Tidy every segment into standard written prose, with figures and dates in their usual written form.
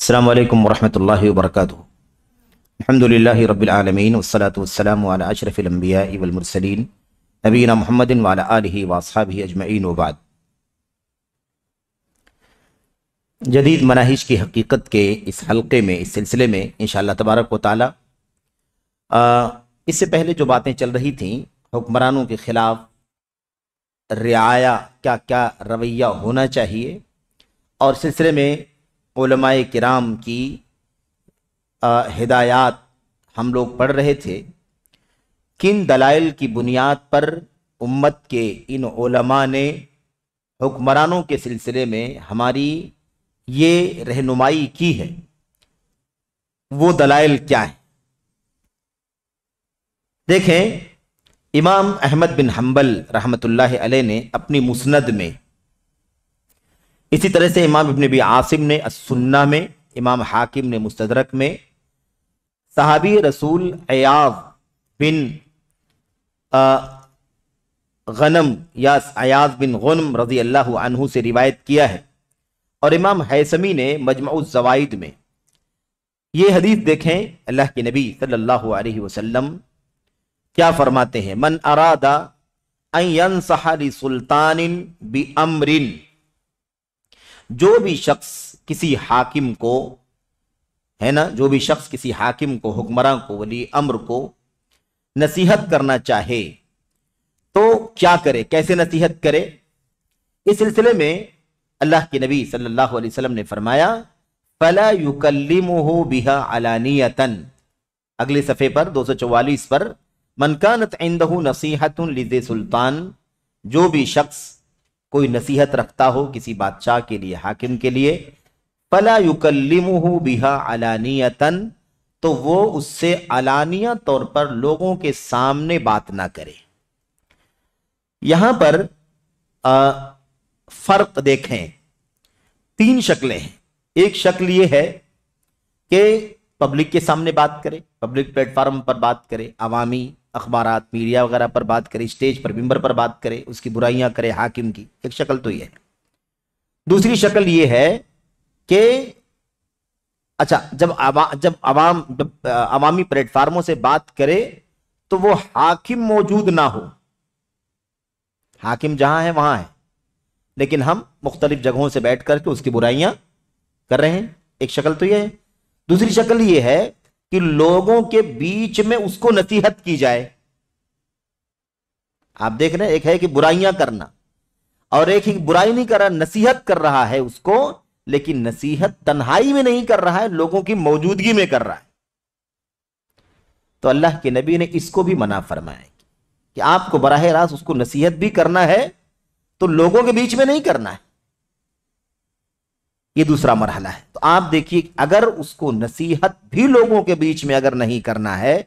السلام علیکم ورحمۃ اللہ وبرکاتہ۔ الحمدللہ رب العالمین والصلاة والسلام علی اشرف الانبیاء والمرسلین نبینا محمد وعلی آلہ واصحابہ اجمعین وبعد۔ جدید مناہج کی حقیقت کے اس حلقے میں، اس سلسلے میں انشاءاللہ تبارک و تعالی اس سے پہلے جو باتیں چل رہی تھیں حکمرانوں کے خلاف رعایا کیا کیا رویہ ہونا چاہیے، اور سلسلے میں علماء کرام کی ہدایات ہم لوگ پڑھ رہے تھے۔ کن دلائل کی بنیاد پر امت کے ان علماء نے حکمرانوں کے سلسلے میں ہماری یہ رہنمائی کی ہے، وہ دلائل کیا ہیں؟ دیکھیں، امام احمد بن حنبل رحمۃ اللہ علیہ نے اپنی مسند میں، اسی طرح سے امام ابن ابی عاصم نے السنہ میں، امام حاکم نے مستدرک میں، صحابی رسول عیاض بن غنم یا عیاض بن غنم رضی اللہ عنہ سے روایت کیا ہے، اور امام حیثمی نے مجمع الزوائد میں۔ یہ حدیث دیکھیں، اللہ کے نبی صلی اللہ علیہ وسلم کیا فرماتے ہیں؟ من اراد ان ينصح لسلطان بامر، جو بھی شخص کسی حاکم کو، ہے نا، جو بھی شخص کسی حاکم کو، حکمراں کو، ولی امر کو نصیحت کرنا چاہے تو کیا کرے، کیسے نصیحت کرے؟ اس سلسلے میں اللہ کے نبی صلی اللہ علیہ وسلم نے فرمایا فَلَا يُكَلِّمُهُ بِهَا عَلَانِيَةً، اگلے صفحے پر 244 پر، من كانت عنده نصیحة لذی سلطان، جو بھی شخص کوئی نصیحت رکھتا ہو کسی بادشاہ کے لیے، حاکم کے لیے، فَلَا يُكَلِّمُهُ بِهَا عَلَانِيَةً، تو وہ اس سے علانیہ طور پر لوگوں کے سامنے بات نہ کرے۔ یہاں پر فرق دیکھیں، تین شکلیں ہیں۔ ایک شکل یہ ہے کہ پبلک کے سامنے بات کرے، پبلک پلیٹ فارم پر بات کرے، عوامی اخبارات، میڈیا وغیرہ پر بات کرے، اسٹیج پر، ممبر پر بات کرے، اس کی برائیاں کرے حاکم کی۔ ایک شکل تو یہ ہے۔ دوسری شکل یہ ہے کہ اچھا، جب عوامی پلیٹ فارموں سے بات کرے تو وہ حاکم موجود نہ ہو، حاکم جہاں ہے وہاں ہے، لیکن ہم مختلف جگہوں سے بیٹھ کر کے اس کی برائیاں کر رہے ہیں۔ ایک شکل تو یہ ہے۔ دوسری شکل یہ ہے کہ لوگوں کے بیچ میں اس کو نصیحت کی جائے۔ آپ دیکھ رہے ہیں، ایک ہے کہ برائیاں کرنا، اور ایک ہی برائی نہیں کر رہا، نصیحت کر رہا ہے اس کو، لیکن نصیحت تنہائی میں نہیں کر رہا ہے، لوگوں کی موجودگی میں کر رہا ہے۔ تو اللہ کے نبی نے اس کو بھی منع فرمایا کہ آپ کو براہ راست اس کو نصیحت بھی کرنا ہے تو لوگوں کے بیچ میں نہیں کرنا ہے۔ یہ دوسرا مرحلہ ہے۔ تو آپ دیکھیے، اگر اس کو نصیحت بھی لوگوں کے بیچ میں اگر نہیں کرنا ہے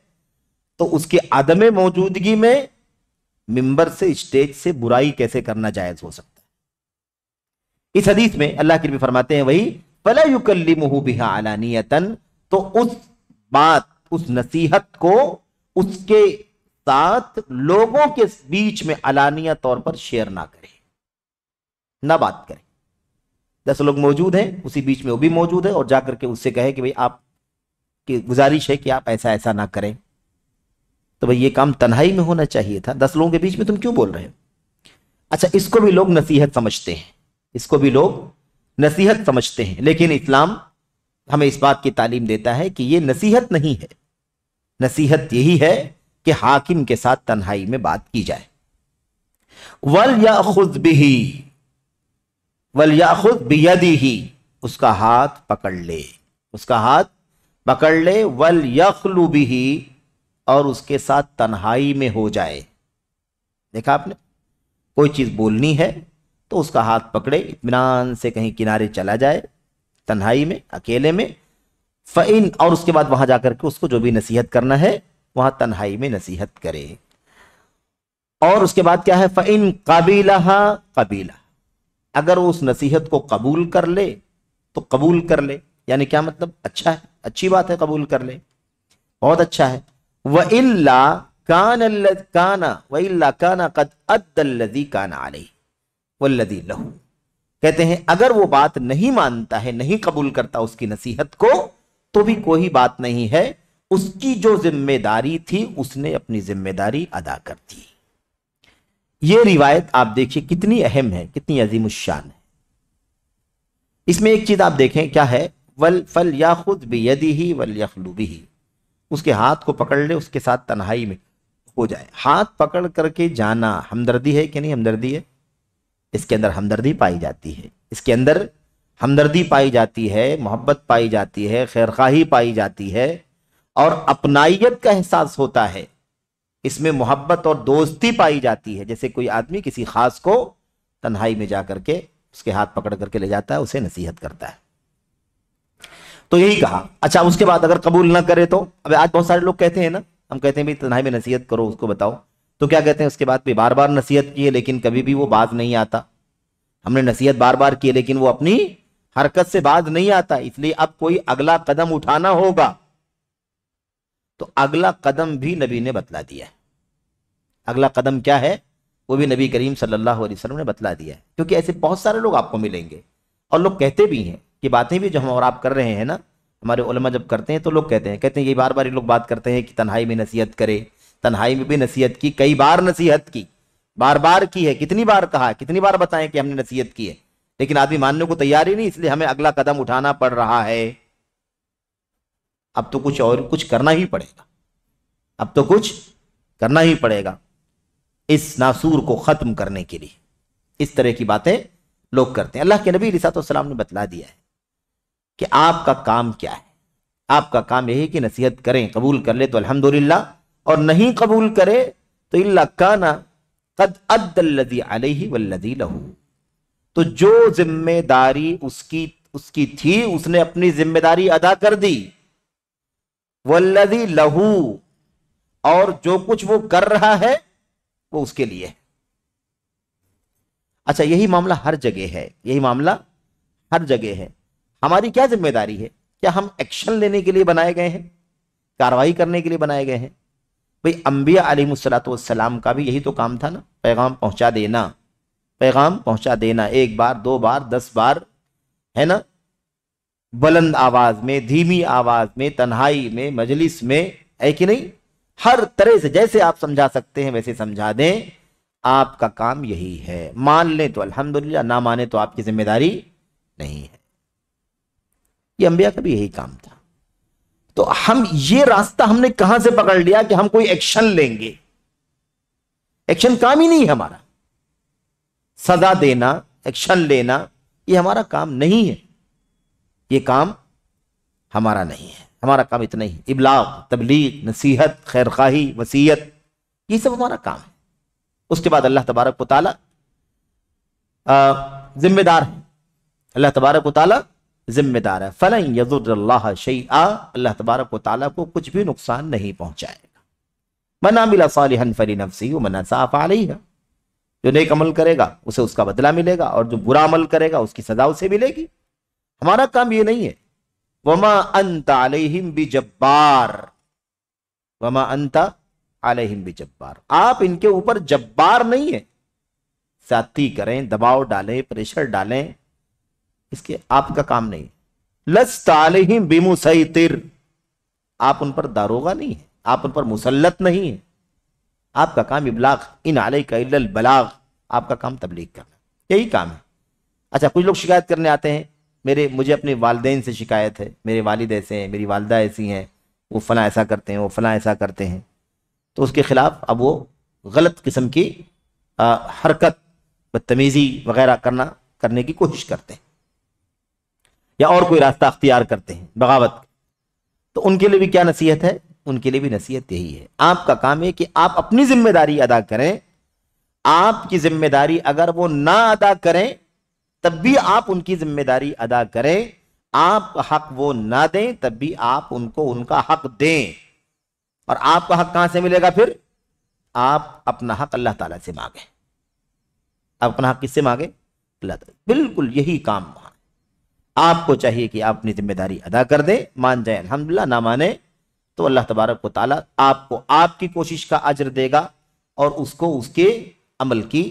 تو اس کے عدم موجودگی میں ممبر سے، اسٹیج سے برائی کیسے کرنا جائز ہو سکتا ہے؟ اس حدیث میں اللہ کے نبی فرماتے ہیں وہی فَلَا يُكَلِّمُهُ بِهَا عَلَانِيَةً، تو اس بات، اس نصیحت کو اس کے ساتھ لوگوں کے بیچ میں علانیہ طور پر شیئر نہ کرے، نہ بات کرے۔ 10 لوگ موجود ہیں، اسی بیچ میں وہ بھی موجود ہے، اور جا کر کے اس سے کہے کہ بھئی آپ کی گزارش ہے کہ آپ ایسا ایسا نہ کریں، تو بھئی یہ کام تنہائی میں ہونا چاہیے تھا، 10 لوگوں کے بیچ میں تم کیوں بول رہے ہو؟ اچھا، اس کو بھی لوگ نصیحت سمجھتے ہیں، اس کو بھی لوگ نصیحت سمجھتے ہیں، لیکن اسلام ہمیں اس بات کی تعلیم دیتا ہے کہ یہ نصیحت نہیں ہے۔ نصیحت یہی ہے کہ حاکم کے ساتھ تنہائی میں بات کی جائے۔ وَلْيَأْخُذْ بِهِ، وَلْيَأْخُذْ بِيَدِهِ، اس کا ہاتھ پکڑ لے، اس کا ہاتھ پکڑ لے، وَلْيَخْلُ بِهِ، اور اس کے ساتھ تنہائی میں ہو جائے۔ دیکھا آپ نے، کوئی چیز بولنی ہے تو اس کا ہاتھ پکڑے، اطمینان سے کہیں کنارے چلا جائے، تنہائی میں، اکیلے میں، فَإِن، اور اس کے بعد وہاں جا کر کے اس کو جو بھی نصیحت کرنا ہے وہاں تنہائی میں نصیحت کرے۔ اور اس کے بعد کیا ہے؟ فَإِن قَبِلَهَا قَبِلَهَا، اگر وہ اس نصیحت کو قبول کر لے تو قبول کر لے، یعنی کیا مطلب؟ اچھا ہے، اچھی بات ہے، قبول کر لے، بہت اچھا ہے۔ وَإِلَّا كَانَ قَدْ أَدَّى الَّذِي كَانَ عَلَيْهِ وَالَّذِي لَهُ، کہتے ہیں اگر وہ بات نہیں مانتا ہے، نہیں قبول کرتا اس کی نصیحت کو، تو بھی کوئی بات نہیں ہے، اس کی جو ذمہ داری تھی اس نے اپنی ذمہ داری ادا کر دی۔ یہ روایت آپ دیکھیے کتنی اہم ہے، کتنی عظیم الشان ہے۔ اس میں ایک چیز آپ دیکھیں کیا ہے، فَلْيَأْخُذْ بِيَدِهِ وَلْيَخْلُ بِهِ، اس کے ہاتھ کو پکڑ لے، اس کے ساتھ تنہائی میں ہو جائے۔ ہاتھ پکڑ کر کے جانا ہمدردی ہے کہ نہیں ہمدردی ہے؟ اس کے اندر ہمدردی پائی جاتی ہے، اس کے اندر ہمدردی پائی جاتی ہے، محبت پائی جاتی ہے، خیرخواہی پائی جاتی ہے، اور اپنائیت کا احساس ہوتا ہے، اس میں محبت اور دوستی پائی جاتی ہے۔ جیسے کوئی آدمی کسی خاص کو تنہائی میں جا کر کے اس کے ہاتھ پکڑ کر کے لے جاتا ہے، اسے نصیحت کرتا ہے۔ تو یہی کہا۔ اچھا اس کے بعد اگر قبول نہ کرے تو، اب آج بہت سارے لوگ کہتے ہیں نا، ہم کہتے ہیں بھی تنہائی میں نصیحت کرو، اس کو بتاؤ، تو کیا کہتے ہیں اس کے بعد بھی بار بار نصیحت کی ہے لیکن کبھی بھی وہ باز نہیں آتا۔ ہم نے نصیحت بار بار کی ہے لیکن وہ اپنی حرکت سے باز نہیں آتا، اس لیے اب کوئی اگلا قدم اٹھانا ہوگا۔ تو اگلا قدم بھی نبی نے بتلا دیا ہے۔ اگلا قدم کیا ہے وہ بھی نبی کریم صلی اللہ علیہ وسلم نے بتلا دیا ہے، کیونکہ ایسے بہت سارے لوگ آپ کو ملیں گے اور لوگ کہتے بھی ہیں کہ باتیں بھی جو ہم اور آپ کر رہے ہیں نا، ہمارے علماء جب کرتے ہیں تو لوگ کہتے ہیں یہ بار بار یہ لوگ بات کرتے ہیں کہ تنہائی میں نصیحت کرے، تنہائی میں بھی نصیحت کی، کئی بار نصیحت کی، بار بار کی ہے، کتنی بار کہا، کتنی بار بتائیں کہ ہم نے نصیحت کی ہے، لیکن آدمی ماننے کو تیار ہی نہیں، اس لیے ہمیں اگلا قدم اٹھانا پڑ رہا ہے۔ اب تو کچھ کرنا ہی پڑے گا، اب تو کچھ کرنا ہی پڑے گا اس ناسور کو ختم کرنے کے لیے۔ اس طرح کی باتیں لوگ کرتے ہیں۔ اللہ کے نبی علیہ الصلوۃ والسلام نے بتلا دیا ہے کہ آپ کا کام کیا ہے۔ آپ کا کام یہی کہ نصیحت کریں، قبول کر لے تو الحمدللہ، اور نہیں قبول کرے تو الا کان قد ادى الذی علیہ والذی لہ، تو جو ذمہ داری اس کی تھی اس نے اپنی ذمہ داری ادا کر دی، والذی لہ، اور جو کچھ وہ کر رہا ہے وہ اس کے لیے ہے۔ اچھا یہی معاملہ ہر جگہ ہے، یہی معاملہ ہر جگہ ہے۔ ہماری کیا ذمہ داری ہے؟ کیا ہم ایکشن لینے کے لیے بنائے گئے ہیں، کاروائی کرنے کے لیے بنائے گئے ہیں؟ بھئی انبیاء علیہ الصلوۃ والسلام کا بھی یہی تو کام تھا نا، پیغام پہنچا دینا، پیغام پہنچا دینا، ایک بار، دو بار، 10 بار، ہے نا، بلند آواز میں، دھیمی آواز میں، تنہائی میں، مجلس میں، ہے کہ نہیں؟ ہر طرح سے جیسے آپ سمجھا سکتے ہیں ویسے سمجھا دیں۔ آپ کا کام یہی ہے، مان لیں تو الحمدللہ، نہ مانے تو آپ کی ذمہ داری نہیں ہے۔ یہ انبیاء کا بھی یہی کام تھا۔ تو یہ راستہ ہم نے کہاں سے پکڑ لیا کہ ہم کوئی ایکشن لیں گے؟ ایکشن کام ہی نہیں ہے ہمارا، سزا دینا، ایکشن لینا، یہ ہمارا کام نہیں ہے، یہ کام ہمارا نہیں ہے۔ ہمارا کام اتنا ہی، ابلاغ، تبلیغ، نصیحت، خیرخواہی، وصیت، یہ سب ہمارا کام ہے۔ اس کے بعد اللہ تبارک و تعالی ذمہ دار ہے، اللہ تبارک و تعالی ذمہ دار ہے۔ فَلَن يَضُرَّ اللَّهَ شَيْئًا، اللہ تبارک و تعالی کو کچھ بھی نقصان نہیں پہنچائے گا۔ مَنْ عَمِلَ صَالِحًا فَلِنَفْسِهِ وَمَنْ أَسَاءَ فَعَلَيْهَا، جو نیک عمل کرے گا اسے اس کا بدلہ ملے گا، اور جو برا عمل کرے گا اس کی سزا اسے ملے گی۔ ہمارا کام یہ نہیں ہے۔ وَمَا أَنْتَ عَلَيْهِمْ بِجَبَّارٍ، وَمَا أَنْتَ عَلَيْهِمْ بِجَبَّارٍ، آپ ان کے اوپر جبار نہیں ہیں، زیادتی کریں، دباؤ ڈالیں، پریشر ڈالیں، اس کے آپ کا کام نہیں۔ لَسْتَ عَلَيْهِمْ بِمُسَيْطِرٍ، آپ ان پر داروغہ نہیں ہیں، آپ ان پر مسلط نہیں ہیں۔ آپ کا کام ابلاغ، ان علیک الا البلاغ، آپ کا کام تبلیغ کرنا، یہی کام ہے۔ اچھا کچھ لوگ شکایت کرنے آتے ہیں، مجھے اپنے والدین سے شکایت ہے، میرے والد ایسے ہیں، میری والدہ ایسی ہیں، وہ فلاں ایسا کرتے ہیں، وہ فلاں ایسا کرتے ہیں، تو اس کے خلاف اب وہ غلط قسم کی حرکت، بدتمیزی وغیرہ کرنے کی کوشش کرتے ہیں، یا اور کوئی راستہ اختیار کرتے ہیں، بغاوت۔ تو ان کے لیے بھی کیا نصیحت ہے؟ ان کے لیے بھی نصیحت یہی ہے، آپ کا کام ہے کہ آپ اپنی ذمہ داری ادا کریں۔ آپ کی ذمہ داری اگر وہ نہ ادا کریں تب بھی آپ ان کی ذمہ داری ادا کریں، آپ حق وہ نہ دیں تب بھی آپ ان کو ان کا حق دیں۔ اور آپ کا حق کہاں سے ملے گا پھر؟ آپ اپنا حق اللہ تعالیٰ سے مانگیں۔ آپ اپنا حق کس سے مانگیں؟ اللہ تعالیٰ۔ بالکل یہی کام وہاں آپ کو چاہیے کہ آپ اپنی ذمہ داری ادا کر دیں، مان جائیں الحمدللہ، نہ مانے تو اللہ تبارک و تعالیٰ آپ کو آپ کی کوشش کا اجر دے گا، اور اس کو اس کے عمل کی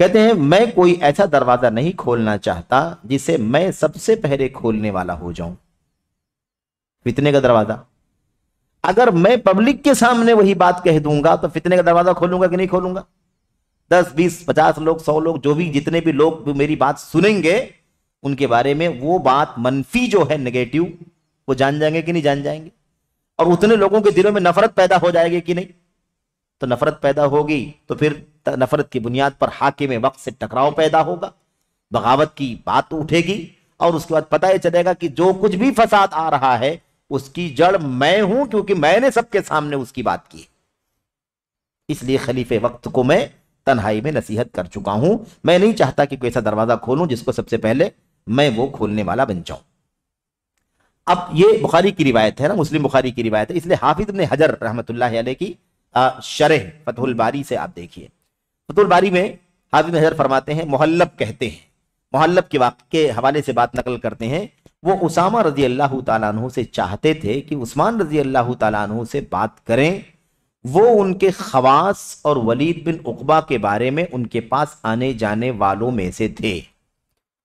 کہتے ہیں میں کوئی ایسا دروازہ نہیں کھولنا چاہتا جسے میں سب سے پہلے کھولنے والا ہو جاؤں. فتنے کا دروازہ. اگر میں پبلک کے سامنے وہی بات کہہ دوں گا تو فتنے کا دروازہ کھولوں گا کہ نہیں کھولوں گا؟ 10 20 50 لوگ 100 لوگ جو بھی جتنے بھی لوگ میری بات سنیں گے ان کے بارے میں وہ بات منفی جو ہے نیگیٹو وہ جان جائیں گے کہ نہیں جان جائیں گے؟ اور اتنے لوگوں کے دلوں میں نفرت پیدا ہو جائے گی کہ نہیں؟ تو نفرت پیدا ہوگی تو پھر نفرت کی بنیاد پر حاکم وقت سے ٹکراؤ پیدا ہوگا، بغاوت کی بات اٹھے گی، اور اس کے بعد پتہ ہی چلے گا کہ جو کچھ بھی فساد آ رہا ہے اس کی جڑ میں ہوں، کیونکہ میں نے سب کے سامنے اس کی بات کی. اس لیے خلیفہ وقت کو میں تنہائی میں نصیحت کر چکا ہوں. میں نہیں چاہتا کہ کوئی ایسا دروازہ کھولوں جس کو سب سے پہلے میں وہ کھولنے والا بن جاؤں. اب یہ بخاری کی روایت ہے نا، مسلم بخاری کی روایت ہے، اس لیے حافظ ابن حجر رحمۃ اللہ علیہ کی شرح فتح الباری سے آپ دیکھیے. فتح الباری میں حافظ ابن حجر فرماتے ہیں، محلب کہتے ہیں، محلب کے واقعے کے حوالے سے بات نقل کرتے ہیں، وہ اسامہ رضی اللہ تعالیٰ عنہ سے چاہتے تھے کہ عثمان رضی اللہ تعالیٰ عنہ سے بات کریں. وہ ان کے خواص اور ولید بن عقبہ کے بارے میں ان کے پاس آنے جانے والوں میں سے تھے.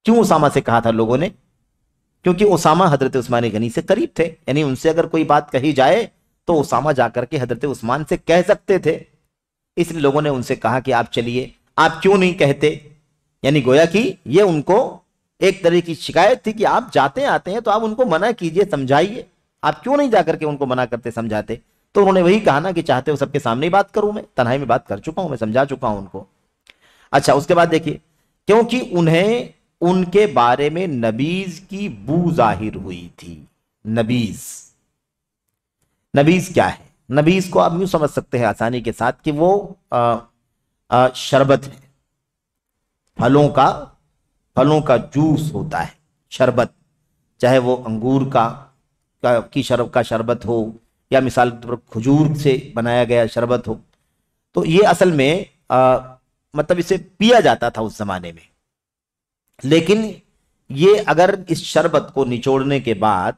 کیوں اسامہ سے کہا تھا لوگوں نے؟ کیونکہ اسامہ حضرت عثمان غنی سے قریب تھے، یعنی ان سے اگر کوئی بات کہی جائے تو اسامہ جا کر کے حضرت عثمان سے کہہ سکتے تھے. اس لیے لوگوں نے ان سے کہا کہ آپ چلیے، آپ کیوں نہیں کہتے؟ یعنی گویا کہ یہ ان کو ایک طرح کی شکایت تھی کہ آپ جاتے آتے ہیں تو آپ ان کو منع کیجئے، سمجھائیے، آپ کیوں نہیں جا کر کے ان کو منع کرتے سمجھاتے؟ تو انہوں نے وہی کہا نا کہ چاہتے ہو سب کے سامنے ہی بات کروں، میں تنہائی میں بات کر چکا ہوں، میں سمجھا چکا ہوں ان کو. اچھا اس کے بعد دیکھیے، کیونکہ انہیں ان کے بارے میں نبیذ کی بو ظاہر ہوئی تھی. نبیذ، نبیذ کیا ہے؟ نبیذ کو آپ یوں سمجھ سکتے ہیں آسانی کے ساتھ کہ وہ شربت ہے، پھلوں کا جوس ہوتا ہے، شربت، چاہے وہ انگور کی شربت ہو یا مثال پر کھجور سے بنایا گیا شربت ہو. تو یہ اصل میں مطلب اسے پیا جاتا تھا اس زمانے میں. لیکن یہ اگر اس شربت کو نچوڑنے کے بعد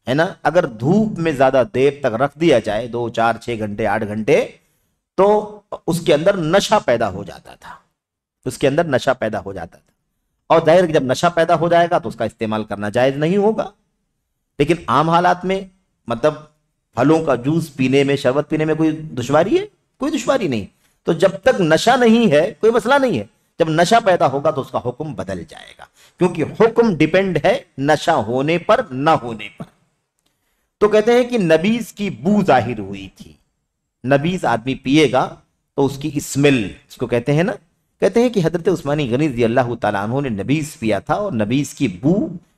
ہے نا، اگر دھوپ میں زیادہ دیر تک رکھ دیا جائے، 2 4 6 گھنٹے 8 گھنٹے، تو اس کے اندر نشہ پیدا ہو جاتا تھا، اس کے اندر نشہ پیدا ہو جاتا تھا. اور ظاہر جب نشہ پیدا ہو جائے گا تو اس کا استعمال کرنا جائز نہیں ہوگا. لیکن عام حالات میں مطلب پھلوں کا جوس پینے میں، شربت پینے میں کوئی دشواری ہے؟ کوئی دشواری نہیں. تو جب تک نشہ نہیں ہے کوئی مسئلہ نہیں ہے، جب نشہ پیدا ہوگا تو اس کا حکم بدل جائے گا، کیونکہ حکم ڈیپینڈ ہے نشہ ہونے پر نہ ہونے پر. تو کہتے ہیں کہ نبیذ کی بو ظاہر ہوئی تھی. نبیذ آدمی پیے گا تو اس کی اسمیل، اس کو کہتے ہیں نا، کہتے ہیں کہ حضرت عثمان غنی رضی اللہ تعالیٰ عنہ نے نبیذ پیا تھا اور نبیذ کی بو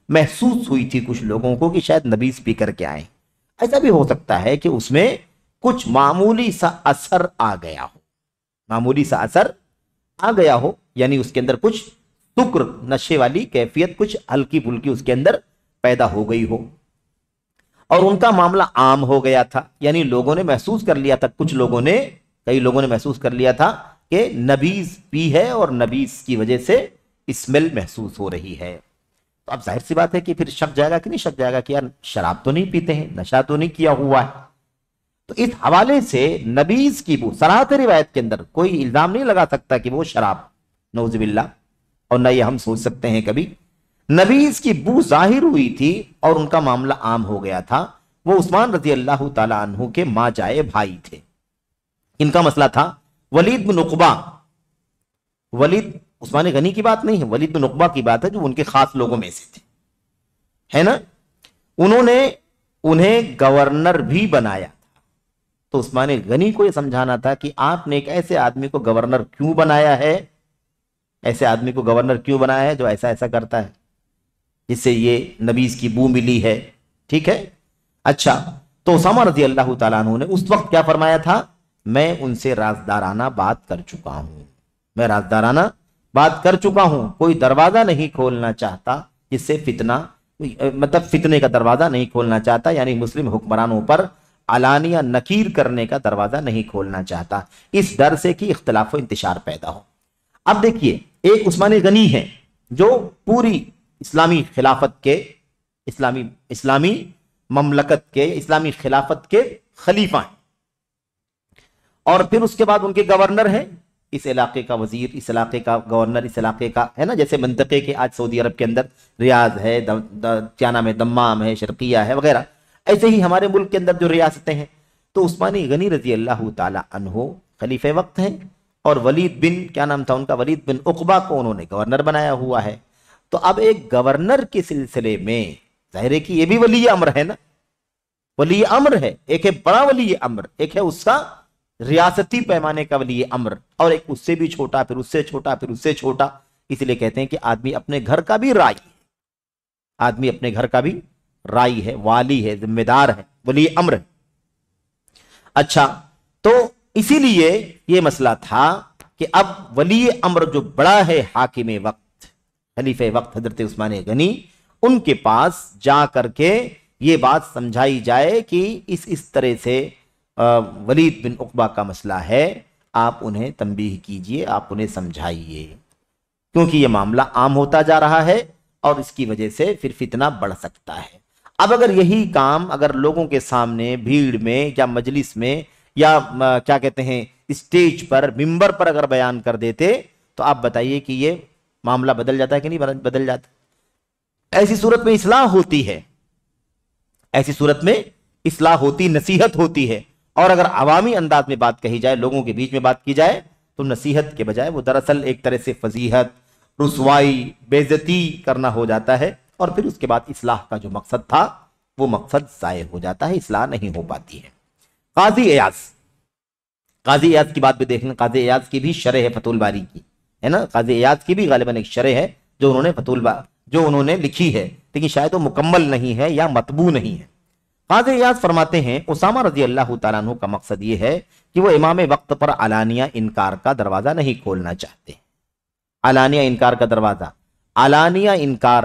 محسوس ہوئی تھی کچھ لوگوں کو کہ شاید نبیذ پی کر کے آئیں. ایسا بھی ہو سکتا ہے کہ اس میں کچھ معمولی سا اثر آ گیا ہو، معمولی سا اثر آ گیا ہو، یعنی اس کے اندر کچھ سکر، نشے والی کیفیت کچھ ہلکی پھلکی اس کے اندر پیدا ہو گئی ہو، اور ان کا معاملہ عام ہو گیا تھا. یعنی لوگوں نے محسوس کر لیا تھا، کئی لوگوں نے محسوس کر لیا تھا کہ نبیذ پی ہے اور نبیذ کی وجہ سے اسمیل محسوس ہو رہی ہے. تو اب ظاہر سی بات ہے کہ پھر شک جائے گا کہ نہیں شک جائے گا کہ یار شراب تو نہیں پیتے ہیں، نشہ تو نہیں کیا ہوا ہے. تو اس حوالے سے نبیذ کی بو، صراحت روایت کے اندر کوئی الزام نہیں لگا سکتا کہ وہ شراب، نعوذ باللہ، اور نہ یہ ہم سوچ سکتے ہیں کبھی. نبیذ کی بو ظاہر ہوئی تھی اور ان کا معاملہ عام ہو گیا تھا. وہ عثمان رضی اللہ تعالی عنہ کے ماں جائے بھائی تھے. ان کا مسئلہ تھا ولید بن عقبہ. ولید عثمان غنی کی بات نہیں ہے، ولید بن عقبہ کی بات ہے جو ان کے خاص لوگوں میں سے تھے، ہے نا. انہوں نے انہیں گورنر بھی بنایا تھا. تو عثمان غنی کو یہ سمجھانا تھا کہ آپ نے ایک ایسے آدمی کو گورنر کیوں بنایا ہے، ایسے آدمی کو گورنر کیوں بنایا ہے جو ایسا ایسا کرتا ہے، جس سے یہ نبیذ کی بو ملی ہے. ٹھیک ہے. اچھا، تو اسامہ رضی اللہ تعالیٰ عنہ نے اس وقت کیا فرمایا تھا؟ میں ان سے رازدارانہ بات کر چکا ہوں، میں رازدارانہ بات کر چکا ہوں، کوئی دروازہ نہیں کھولنا چاہتا جس سے فتنے کا دروازہ نہیں کھولنا چاہتا، یعنی مسلم حکمرانوں پر علانیہ نکیر کرنے کا دروازہ نہیں کھولنا چاہتا، اس ڈر سے کہ اختلاف و انتشار پیدا ہو. اب دیکھیے، ایک عثمان غنی ہے جو پوری اسلامی خلافت کے، اسلامی مملکت کے، اسلامی خلافت کے خلیفہ ہیں، اور پھر اس کے بعد ان کے گورنر ہیں اس علاقے کا وزیر، اس علاقے کا گورنر، اس علاقے کا ہے نا، جیسے منطقے کے آج سعودی عرب کے اندر ریاض ہے، کیا نام ہے، دمام ہے، شرقیہ ہے وغیرہ، ایسے ہی ہمارے ملک کے اندر جو ریاستیں ہیں، تو عثمانی غنی رضی اللہ تعالی عنہ خلیفہ وقت ہیں، اور ولید بن کیا نام تھا ان کا، ولید بن عقبہ کو انہوں نے گورنر بنایا ہوا ہے۔ تو اب ایک گورنر کے سلسلے میں ظاہر ہے کہ یہ بھی ولی امر ہے نا، ولی امر ہے، ایک ہے بڑا ولی امر، ایک ہے اس کا ریاستی پیمانے کا ولی امر، اور ایک اس سے بھی چھوٹا، پھر اس سے چھوٹا، پھر اس سے چھوٹا۔ اس لیے کہتے ہیں کہ آدمی اپنے گھر کا بھی رائی ہے، آدمی اپنے گھر کا بھی رائی ہے، والی ہے، ذمہ دار ہے، ولی امر ہے۔ اچھا، تو اسی لیے یہ مسئلہ تھا کہ اب ولی امر جو بڑا ہے، حاکم وقت، خلیفہ وقت حضرت عثمان غنی، ان کے پاس جا کر کے یہ بات سمجھائی جائے کہ اس طرح سے ولید بن عقبہ کا مسئلہ ہے، آپ انہیں تنبیہ کیجئے، آپ انہیں سمجھائیے، کیونکہ یہ معاملہ عام ہوتا جا رہا ہے اور اس کی وجہ سے پھر فتنہ بڑھ سکتا ہے۔ اب اگر یہی کام اگر لوگوں کے سامنے، بھیڑ میں یا مجلس میں یا کیا کہتے ہیں اسٹیج پر، ممبر پر اگر بیان کر دیتے تو آپ بتائیے کہ یہ معاملہ بدل جاتا ہے کہ نہیں بدل جاتا؟ ایسی صورت میں اصلاح ہوتی ہے، ایسی صورت میں اصلاح ہوتی، نصیحت ہوتی ہے، اور اگر عوامی انداز میں بات کہی جائے، لوگوں کے بیچ میں بات کی جائے، تو نصیحت کے بجائے وہ دراصل ایک طرح سے فضیحت، رسوائی، بے عزتی کرنا ہو جاتا ہے، اور پھر اس کے بعد اصلاح کا جو مقصد تھا وہ مقصد ضائع ہو جاتا ہے، اصلاح نہیں ہو پاتی ہے۔ قاضی ایاز کی بات بھی دیکھ لیں، قاضی ایاز کی بھی شرح ہے فتح الباری کی، ہے نا، قاضی ایاز کی بھی غالباً ایک شرح ہے جو انہوں نے لکھی ہے، لیکن شاید وہ مکمل نہیں ہے یا مطبوع نہیں ہے۔ قاضی ایاز فرماتے ہیں اسامہ رضی اللہ تعالیٰ عنہ کا مقصد یہ ہے کہ وہ امام وقت پر علانیہ انکار کا دروازہ نہیں کھولنا چاہتے۔ علانیہ انکار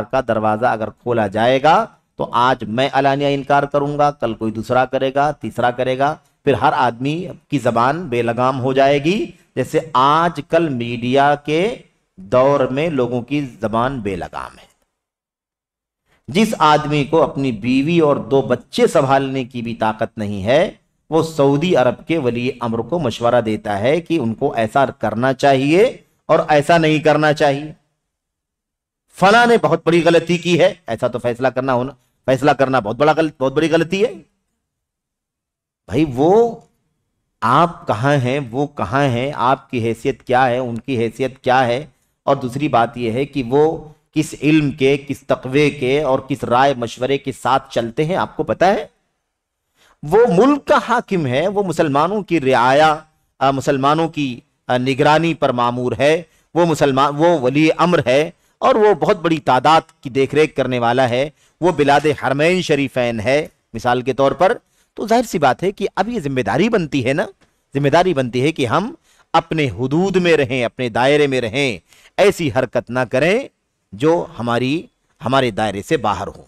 کا دروازہ اگر کھولا جائے گا تو آج میں علانیہ انکار کروں گا، کل کوئی دوسرا کرے گا، تیسرا کرے گا، پھر ہر آدمی کی زبان بے لگام ہو جائے گی، جیسے آج کل میڈیا کے دور میں لوگوں کی زبان بے لگام ہے۔ جس آدمی کو اپنی بیوی اور 2 بچے سنبھالنے کی بھی طاقت نہیں ہے، وہ سعودی عرب کے ولی امر کو مشورہ دیتا ہے کہ ان کو ایسا کرنا چاہیے اور ایسا نہیں کرنا چاہیے، فلاں نے بہت بڑی غلطی کی ہے، ایسا تو فیصلہ کرنا بہت بڑی غلطی ہے۔ بھائی وہ آپ کہاں ہیں، وہ کہاں ہیں، آپ کی حیثیت کیا ہے، ان کی حیثیت کیا ہے، اور دوسری بات یہ ہے کہ وہ کس علم کے، کس تقوی کے اور کس رائے مشورے کے ساتھ چلتے ہیں، آپ کو پتا ہے؟ وہ ملک کا حاکم ہے، وہ مسلمانوں کی رعایا، مسلمانوں کی نگرانی پر مامور ہے، وہ ولی امر ہے، اور وہ بہت بڑی تعداد کی دیکھ ریکھ کرنے والا ہے، وہ بلاد حرمین شریفین ہے مثال کے طور پر۔ تو ظاہر سی بات ہے کہ اب یہ ذمہ داری بنتی ہے کہ ہم اپنے حدود میں رہیں، اپنے دائرے میں رہیں، ایسی حرکت نہ کریں جو ہمارے دائرے سے باہر ہو۔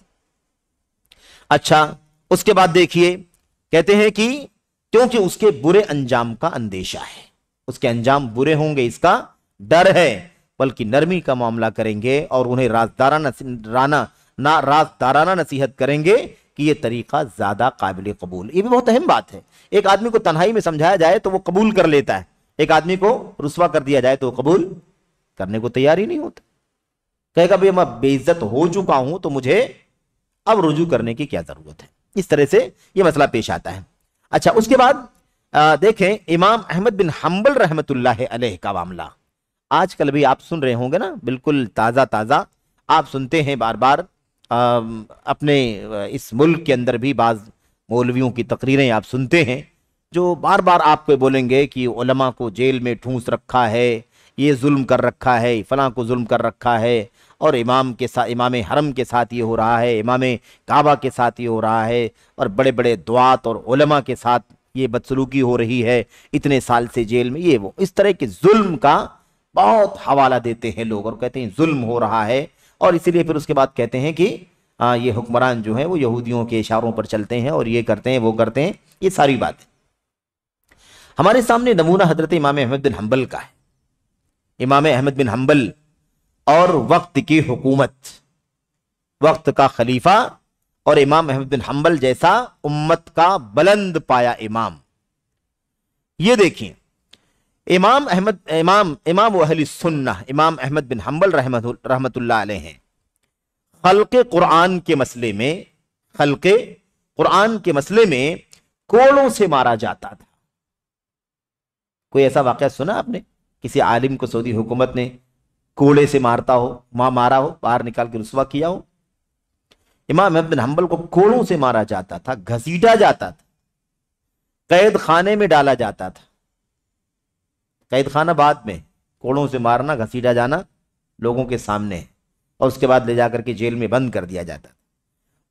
اچھا، اس کے بعد دیکھیے، کہتے ہیں کہ کیونکہ اس کے برے انجام کا اندیشہ ہے، اس کے انجام برے ہوں گے اس کا ڈر ہے، بلکہ نرمی کا معاملہ کریں گے اور انہیں رازدارانہ نصیحت کریں گے کہ یہ طریقہ زیادہ قابل قبول۔ یہ بھی بہت اہم بات ہے، ایک آدمی کو تنہائی میں سمجھایا جائے تو وہ قبول کر لیتا ہے، ایک آدمی کو رسوا کر دیا جائے تو وہ قبول کرنے کو تیار ہی نہیں ہوتا، کہے گا بھئی میں بے عزت ہو چکا ہوں تو مجھے اب رجوع کرنے کی کیا ضرورت ہے۔ اس طرح سے یہ مسئلہ پیش آتا ہے۔ اچھا، اس کے بعد دیکھیں امام احمد بن حنبل رحمت اللہ علیہ کا معاملہ، آج کل بھی آپ سن رہے ہوں گے نا، بالکل تازہ آپ سنتے ہیں بار بار، اپنے اس ملک کے اندر بھی بعض مولویوں کی تقریریں آپ سنتے ہیں جو بار بار آپ کو بولیں گے کہ علماء کو جیل میں ٹھونس رکھا ہے، یہ ظلم کر رکھا ہے، فلاں کو ظلم کر رکھا ہے، اور امام حرم کے ساتھ یہ ہو رہا ہے، امام کعبہ کے ساتھ یہ ہو رہا ہے، اور بڑے بڑے دعات اور علماء کے ساتھ یہ بدسلوکی ہو رہی ہے، اتنے سال سے جیل میں، یہ وہ اس طرح کے ظلم کا بہت حوالہ دیتے ہیں لوگ اور کہتے ہیں ظلم ہو رہا ہے، اور اسی لیے پھر اس کے بعد کہتے ہیں کہ یہ حکمران جو ہیں وہ یہودیوں کے اشاروں پر چلتے ہیں اور یہ کرتے ہیں وہ کرتے ہیں۔ یہ ساری بات ہمارے سامنے نمونہ حضرت امام احمد بن حنبل کا ہے۔ امام احمد بن حنبل اور وقت کی حکومت، وقت کا خلیفہ، اور امام احمد بن حنبل جیسا امت کا بلند پایا امام، یہ دیکھیں امام اہل سنہ امام احمد بن حنبل رحمت اللہ علیہ ہیں، خلق قرآن کے مسئلے میں کوڑوں سے مارا جاتا تھا۔ کوئی ایسا واقعہ سنا آپ نے کسی عالم کو سعودی حکومت نے کوڑے سے مارا ہو، باہر نکال کے رسوا کیا ہو؟ امام احمد بن حنبل کو کوڑوں سے مارا جاتا تھا، گھسیٹا جاتا تھا، قید خانے میں ڈالا جاتا تھا۔ قید خانہ بعد میں، کوڑوں سے مارنا، گھسیٹا جانا لوگوں کے سامنے ہے، اور اس کے بعد لے جا کر کے جیل میں بند کر دیا جاتا تھا۔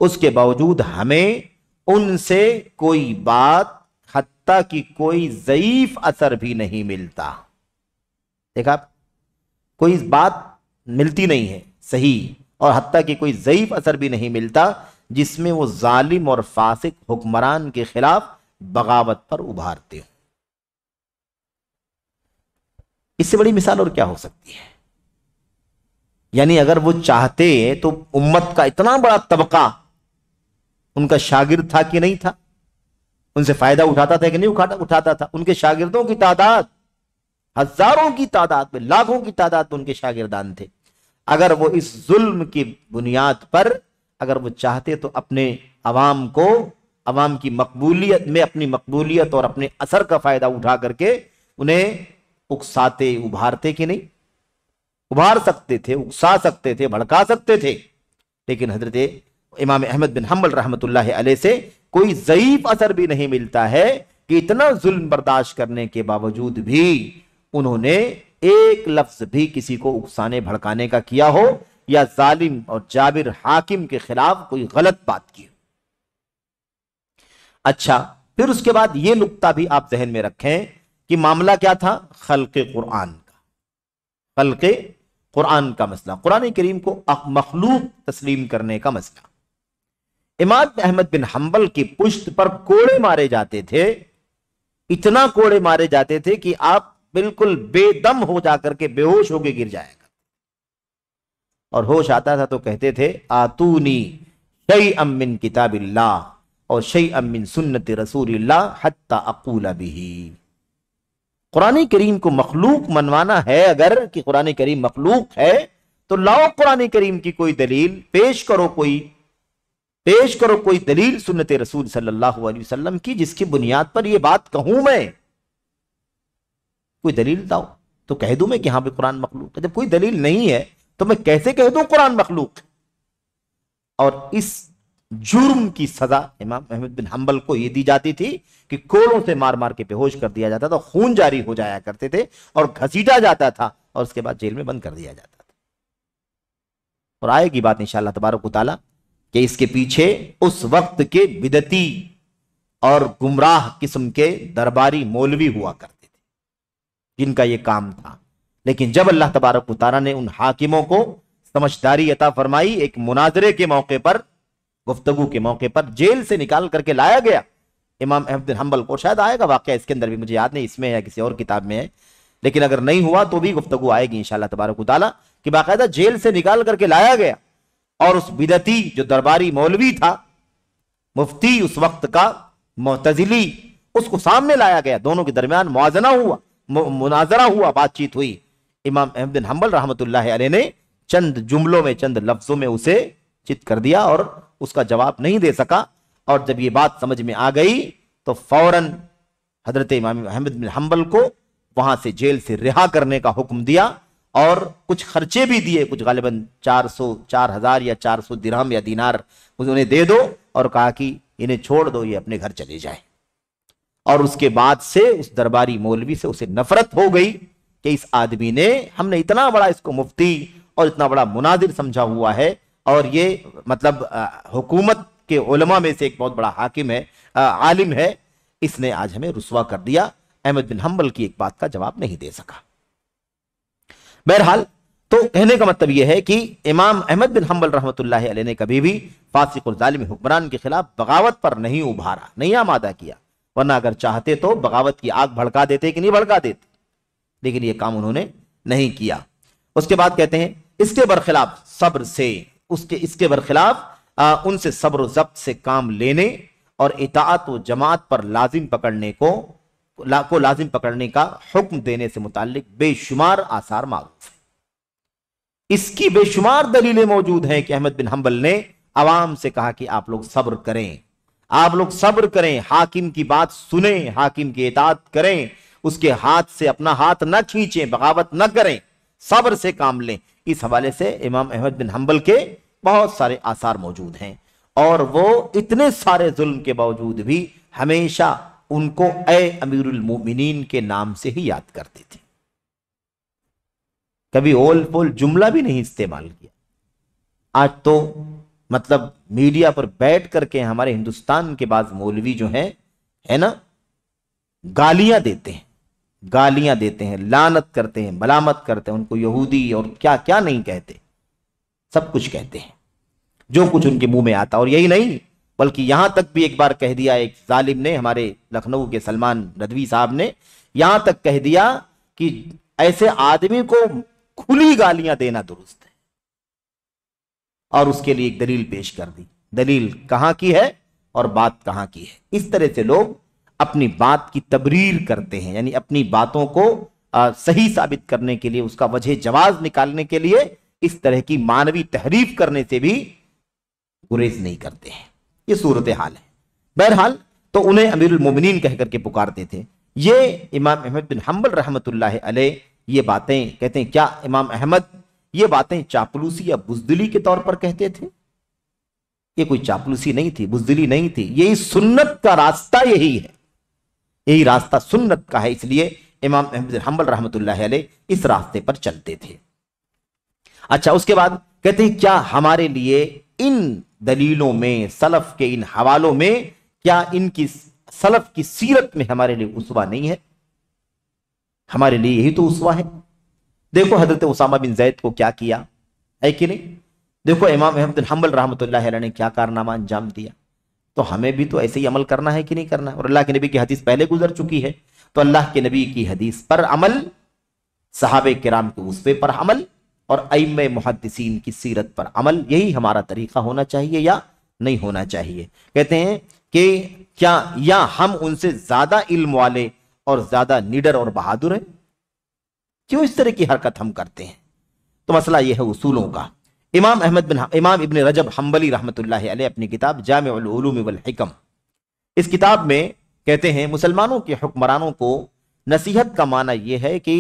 اس کے باوجود ہمیں ان سے کوئی بات، حتیٰ کہ کوئی ضعیف اثر بھی نہیں ملتا۔ دیکھا، کوئی بات ملتی نہیں ہے صحیح، اور حتیٰ کہ کوئی ضعیف اثر بھی نہیں ملتا جس میں وہ ظالم اور فاسق حکمران کے خلاف بغاوت پر ابھارتے ہوں۔ اس سے بڑی مثال اور کیا ہو سکتی ہے؟ یعنی اگر وہ چاہتے تو امت کا اتنا بڑا طبقہ ان کا شاگرد تھا کہ نہیں تھا، ان سے فائدہ اٹھاتا تھا کہ نہیں اٹھاتا تھا۔ ان کے شاگردوں کی تعداد ہزاروں کی تعداد میں، لاکھوں کی تعداد میں ان کے شاگردان تھے۔ اگر وہ اس ظلم کی بنیاد پر اگر وہ چاہتے تو اپنے عوام کی مقبولیت میں اپنی مقبولیت اور اپنے اثر کا فائدہ اٹھا کر کے انہیں اکساتے، ابھارتے کہ نہیں؟ ابھار سکتے تھے، اکسا سکتے تھے، بھڑکا سکتے تھے، لیکن حضرت امام احمد بن حنبل رحمت اللہ علیہ سے کوئی ضعیف اثر بھی نہیں ملتا ہے کہ اتنا ظلم برداشت کرنے کے باوجود بھی انہوں نے ایک لفظ بھی کسی کو اکسانے بھڑکانے کا کیا ہو، یا ظالم اور جابر حاکم کے خلاف کوئی غلط بات کی ہو۔ اچھا، پھر اس کے بعد یہ نقطہ بھی آپ ذہن میں رکھیں کہ معاملہ کیا تھا؟ خلق قرآن کا مسئلہ، قرآن کریم کو مخلوق تسلیم کرنے کا مسئلہ۔ امام احمد بن حنبل کی پشت پر کوڑے مارے جاتے تھے، اتنا کوڑے مارے جاتے تھے کہ آپ بالکل بے دم ہو جا کر کے بے ہوش ہو کے گر جائے گا، اور ہوش آتا تھا تو کہتے تھے آتونی شیئا من کتاب اللہ اور شیئا من سنت رسول اللہ حتی اقول بہ۔ قرآن کریم کو مخلوق منوانا ہے، اگر کہ قرآن کریم مخلوق ہے تو لاؤ قرآن کریم کی کوئی دلیل پیش کرو، کوئی دلیل سنت رسول صلی اللہ علیہ وسلم کی، جس کی بنیاد پر یہ بات کہوں میں۔ کوئی دلیل لاؤ تو کہہ دوں میں کہ ہاں بھی قرآن مخلوق ہے۔ جب کوئی دلیل نہیں ہے تو میں کیسے کہہ دوں قرآن مخلوق؟ اور اس جرم کی سزا امام احمد بن حنبل کو یہ دی جاتی تھی کہ کوڑوں سے مار مار کے بے ہوش کر دیا جاتا تھا، خون جاری ہو جایا کرتے تھے اور گھسیٹا جاتا تھا، اور اس کے بعد جیل میں بند کر دیا جاتا تھا۔ اور آئے گی بات انشاءاللہ تبارک و تعالی کہ اس کے پیچھے اس وقت کے بدعتی اور گمراہ قسم کے درباری مولوی ہوا کرتے تھے جن کا یہ کام تھا۔ لیکن جب اللہ تبارک و تعالی نے ان حاکموں کو سمجھداری عطا فرمائی، ایک مناظرے کے موقع پر، گفتگو کے موقع پر جیل سے نکال کر کے لایا گیا امام احمد بن حنبل کو۔ شاید آئے گا واقعہ اس کے اندر بھی، مجھے یاد نہیں اس میں یا کسی اور کتاب میں ہے، لیکن اگر نہیں ہوا تو بھی گفتگو آئے گی انشاءاللہ تبارک و تعالی کہ باقاعدہ جیل سے نکال کر کے لایا گیا، اور اس بدعتی جو درباری مولوی تھا، مفتی اس وقت کا معتزلی، اس کو سامنے لایا گیا، دونوں کے درمیان موازنہ ہوا، مناظرہ ہوا، بات چیت ہوئی۔ امام احمد بن حنبل رحمت اللہ علیہ نے چند جملوں میں، چند لفظوں میں اسے چت کر دیا اور اس کا جواب نہیں دے سکا۔ اور جب یہ بات سمجھ میں آ گئی تو فوراً حضرت امام احمد بن حنبل کو وہاں سے جیل سے رہا کرنے کا حکم دیا، اور کچھ خرچے بھی دیے، کچھ غالباً 4,000 یا 400 درہم یا دینار انہیں دے دو، اور کہا کہ انہیں چھوڑ دو، یہ اپنے گھر چلے جائیں۔ اور اس کے بعد سے اس درباری مولوی سے اسے نفرت ہو گئی کہ اس آدمی نے، ہم نے اتنا بڑا اس کو مفتی اور اتنا بڑا مناظر سمجھا ہوا ہے، اور یہ مطلب حکومت کے علماء میں سے ایک بہت بڑا حاکم ہے، عالم ہے، اس نے آج ہمیں رسوا کر دیا۔ احمد بن حنبل کی ایک بات کا جواب نہیں دے سکا۔ بہرحال تو کہنے کا مطلب یہ ہے کہ امام احمد بن حنبل رحمت اللہ علیہ نے کبھی بھی فاسق اور ظالم حکمران کے خلاف بغاوت پر نہیں ابھارا، نہیں آمادہ کیا، ورنہ اگر چاہتے تو بغاوت کی آگ بھڑکا دیتے کہ نہیں بھڑکا دیتے، لیکن یہ کام انہوں نے نہیں کیا۔ اس کے بعد کہتے ہیں اس کے برخلاف صبر سے، اس کے برخلاف ان سے صبر و ضبط سے کام لینے اور اطاعت و جماعت پر لازم پکڑنے کو کو لازم پکڑنے کا حکم دینے سے متعلق بے شمار آثار معروف ہیں۔ اس کی بے شمار دلیلیں موجود ہیں کہ احمد بن حنبل نے عوام سے کہا کہ آپ لوگ صبر کریں، آپ لوگ صبر کریں، حاکم کی بات سنیں، حاکم کی اطاعت کریں، اس کے ہاتھ سے اپنا ہاتھ نہ کھینچیں، بغاوت نہ کریں، صبر سے کام لیں۔ اس حوالے سے امام احمد بن حنبل کے بہت سارے آثار موجود ہیں، اور وہ اتنے سارے ظلم کے باوجود بھی ہمیشہ ان کو اے امیر المومنین کے نام سے ہی یاد کرتے تھے، کبھی اول پول جملہ بھی نہیں استعمال کیا۔ آج تو مطلب میڈیا پر بیٹھ کر کے ہمارے ہندوستان کے بعض مولوی جو ہیں ہے نا، گالیاں دیتے ہیں، لعنت کرتے ہیں، ملامت کرتے ہیں، ان کو یہودی اور کیا کیا نہیں کہتے، سب کچھ کہتے ہیں جو کچھ ان کے منہ میں آتا۔ اور یہی نہیں بلکہ یہاں تک بھی ایک بار کہہ دیا ایک ظالم نے، ہمارے لکھنؤ کے سلمان ندوی صاحب نے یہاں تک کہہ دیا کہ ایسے آدمی کو کھلی گالیاں دینا درست ہے، اور اس کے لیے ایک دلیل پیش کر دی۔ دلیل کہاں کی ہے اور بات کہاں کی ہے؟ اس طرح سے لوگ اپنی بات کی تبریر کرتے ہیں، یعنی اپنی باتوں کو صحیح ثابت کرنے کے لیے، اس کا وجہ جواز نکالنے کے لیے اس طرح کی مانوی تحریف کرنے سے بھی گریز نہیں کرتے ہیں۔ یہ صورتحال ہے۔ بہرحال تو انہیں امیر المومنین کہہ کر کے پکارتے تھے۔ یہ امام احمد بن حنبل رحمت اللہ علیہ یہ باتیں کہتے ہیں، کیا امام احمد یہ باتیں چاپلوسی یا بزدلی کے طور پر کہتے تھے؟ یہ کوئی چاپلوسی نہیں تھی، بزدلی نہیں تھی، یہی سنت کا راستہ، یہی ہے، یہی راستہ سنت کا ہے، اس لیے امام احمد بن حنبل رحمت اللہ علیہ اس راستے پر چلتے تھے۔ اچھا، اس کے بعد کہتے ہیں کیا ہمارے لیے ان دلیلوں میں، سلف کے ان حوالوں میں، کیا ان کی سلف کی سیرت میں ہمارے لیے اسوہ نہیں ہے؟ ہمارے لیے یہی تو اسوہ ہے۔ دیکھو حضرت اسامہ بن زید کو کیا کیا ہے کہ نہیں، دیکھو امام احمد بن حنبل رحمۃ اللہ علیہ نے کیا کارنامہ انجام دیا۔ تو ہمیں بھی تو ایسے ہی عمل کرنا ہے کہ نہیں کرنا ہے؟ اور اللہ کے نبی کی حدیث پہلے گزر چکی ہے، تو اللہ کے نبی کی حدیث پر عمل، صحابہ کرام کے اسوے پر عمل، اور ائمہ محدثین کی سیرت پر عمل، یہی ہمارا طریقہ ہونا چاہیے یا نہیں ہونا چاہیے؟ کہتے ہیں کہ کیا یا ہم ان سے زیادہ علم والے اور زیادہ نیڈر اور بہادر ہیں؟ کیوں اس طرح کی حرکت ہم کرتے ہیں؟ تو مسئلہ یہ ہے اصولوں کا۔ امام ابن رجب حنبلی رحمت اللہ علیہ اپنی کتاب جامع العلوم والحکم، اس کتاب میں کہتے ہیں مسلمانوں کے حکمرانوں کو نصیحت کا معنی یہ ہے کہ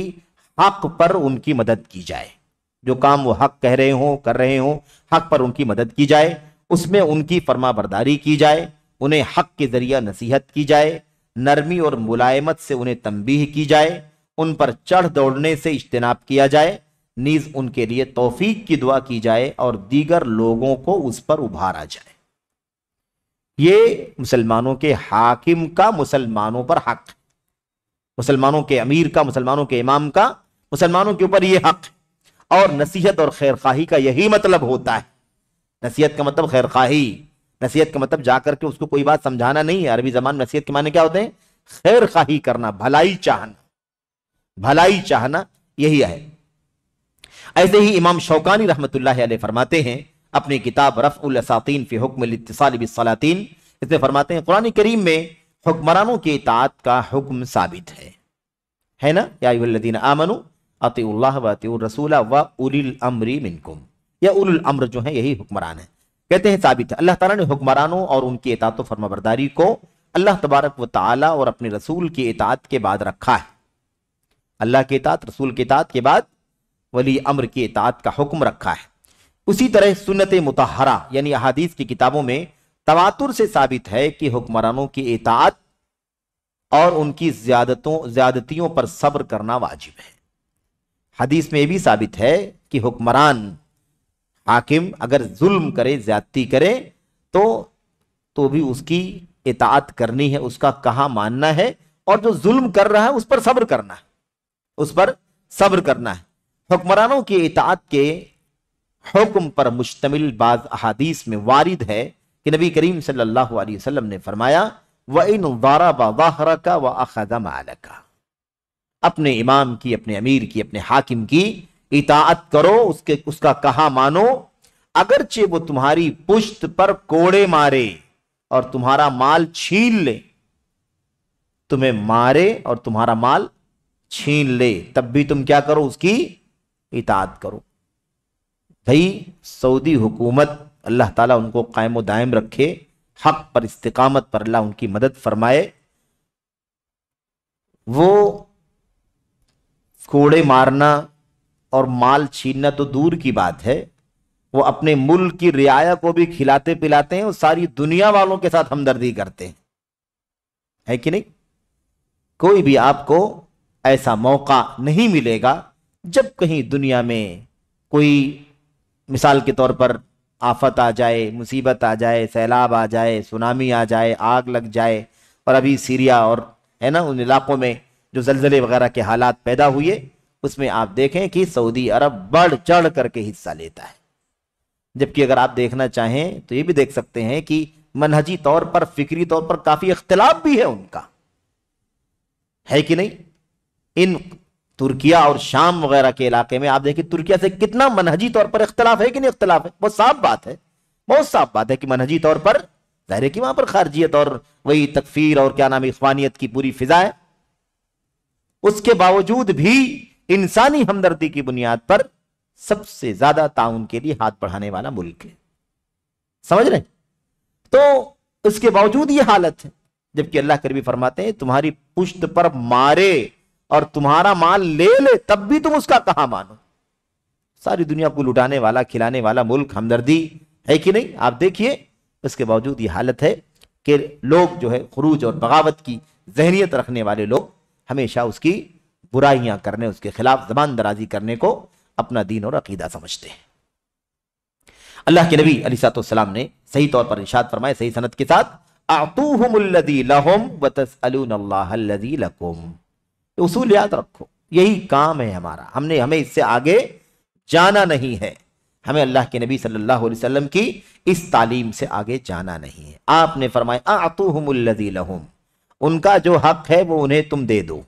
حق پر ان کی مدد کی جائے، جو کام وہ حق کہہ رہے ہوں، کر رہے ہوں، حق پر ان کی مدد کی جائے، اس میں ان کی فرما برداری کی جائے، انہیں حق کے ذریعہ نصیحت کی جائے، نرمی اور ملائمت سے انہیں تنبیہ کی جائے، ان پر چڑھ دوڑنے سے اجتناب کیا جائے، نیز ان کے لیے توفیق کی دعا کی جائے اور دیگر لوگوں کو اس پر ابھارا جائے۔ یہ مسلمانوں کے حاکم کا مسلمانوں پر حق، مسلمانوں کے امیر کا، مسلمانوں کے امام کا مسلمانوں کے اوپر یہ حق، اور نصیحت اور خیر خواہی کا یہی مطلب ہوتا ہے۔ نصیحت کا مطلب خیر خواہی، نصیحت کا مطلب جا کر کے اس کو کوئی بات سمجھانا نہیں ہے۔ عربی زبان میں نصیحت کے معنی کیا ہوتے ہیں؟ خیر خواہی کرنا، بھلائی چاہنا، بھلائی چاہنا، یہی ہے۔ ایسے ہی امام شوکانی رحمت اللہ علیہ فرماتے ہیں اپنی کتاب رفع الاساطین فی حکم الاتصال بالسلاطین، اس میں فرماتے ہیں قرآن کریم میں حکمرانوں کی اطاعت کا حکم ثابت ہے نا، یا ایھا الذین آمنوا اطیعوا اللہ واطیعوا الرسول واولی الامر منکم، یا اولی الامر جو ہیں یہی حکمران ہیں۔ کہتے ہیں ثابت ہے، اللہ تعالیٰ نے حکمرانوں اور ان کی اطاعت و فرما برداری کو اللہ تبارک و تعالی اور اپنے رسول کی اطاعت کے بعد رکھا ہے۔ اللہ کی اطاعت، رسول کی اطاعت کے بعد ولی امر کی اطاعت کا حکم رکھا ہے۔ اسی طرح سنت مطہرہ یعنی احادیث کی کتابوں میں تواتر سے ثابت ہے کہ حکمرانوں کی اطاعت اور ان کی زیادتیوں پر صبر کرنا واجب ہے۔ حدیث میں یہ بھی ثابت ہے کہ حکمران، حاکم اگر ظلم کرے، زیادتی کرے تو بھی اس کی اطاعت کرنی ہے، اس کا کہا ماننا ہے، اور جو ظلم کر رہا ہے اس پر صبر کرنا ہے، اس پر صبر کرنا ہے۔ حکمرانوں کی اطاعت کے حکم پر مشتمل بعض احادیث میں وارد ہے کہ نبی کریم صلی اللہ علیہ وسلم نے فرمایا وَإِنْ ضَرَبَ ظَهْرَكَ وَأَخَذَ مَالَكَ، اپنے امام کی، اپنے امیر کی، اپنے حاکم کی اطاعت کرو، اس کا کہا مانو، اگرچہ وہ تمہاری پشت پر کوڑے مارے اور تمہارا مال چھین لے تمہیں مارے اور تمہارا مال چھین لے تب بھی تم کیا کرو؟ اس کی اطاعت کرو۔ بھائی سعودی حکومت اللہ تعالیٰ ان کو قائم و دائم رکھے، حق پر استقامت پر اللہ ان کی مدد فرمائے، وہ کوڑے مارنا اور مال چھیننا تو دور کی بات ہے، وہ اپنے ملک کی رعایا کو بھی کھلاتے پلاتے ہیں اور ساری دنیا والوں کے ساتھ ہمدردی کرتے ہیں، ہے کہ نہیں؟ کوئی بھی آپ کو ایسا موقع نہیں ملے گا جب کہیں دنیا میں کوئی مثال کے طور پر آفت آ جائے، مصیبت آ جائے، سیلاب آ جائے، سونامی آ جائے، آگ لگ جائے، اور ابھی سیریا اور ہے نا ان علاقوں میں جو زلزلے وغیرہ کے حالات پیدا ہوئے، اس میں آپ دیکھیں کہ سعودی عرب بڑھ چڑھ کر کے حصہ لیتا ہے۔ جبکہ اگر آپ دیکھنا چاہیں تو یہ بھی دیکھ سکتے ہیں کہ منہجی طور پر، فکری طور پر کافی اختلاف بھی ہے ان کا، ہے کہ نہیں؟ ان ترکیہ اور شام وغیرہ کے علاقے میں آپ دیکھیں ترکیہ سے کتنا منہجی طور پر اختلاف ہے کہ نہیں اختلاف ہے؟ بہت صاف بات ہے، بہت صاف بات ہے کہ منہجی طور پر ظاہر ہے کہ وہاں پر خارجیت اور وہی تکفیر اور کیا نام اخوانیت کی پوری فضا ہے، اس کے باوجود بھی انسانی ہمدردی کی بنیاد پر سب سے زیادہ تعاون کے لیے ہاتھ بڑھانے والا ملک ہے، سمجھ رہے ہیں؟ تو اس کے باوجود یہ حالت ہے، جبکہ اللہ کے نبی فرماتے ہیں تمہاری پشت پر مارے اور تمہارا مال لے لے تب بھی تم اس کا کہاں مانو؟ ساری دنیا کو لٹانے والا، کھلانے والا ملک، ہمدردی ہے کہ نہیں؟ آپ دیکھیے اس کے باوجود یہ حالت ہے کہ لوگ جو ہے خروج اور بغاوت کی ذہنیت رکھنے والے لوگ ہمیشہ اس کی برائیاں کرنے، اس کے خلاف زبان درازی کرنے کو اپنا دین اور عقیدہ سمجھتے ہیں۔ اللہ کے نبی علیہ السلام نے صحیح طور پر ارشاد فرمائے صحیح سند کے ساتھ، اعطوہم الذی لہم وتسألون اللہ الذی لکم۔ اصول یاد رکھو، یہی کام ہے ہمیں اس سے آگے جانا نہیں ہے، ہمیں اللہ کے نبی صلی اللہ علیہ وسلم کی اس تعلیم سے آگے جانا نہیں ہے۔ آپ نے فرمایا اعطوہم الذی لہم، ان کا جو حق ہے وہ انہیں تم دے دو۔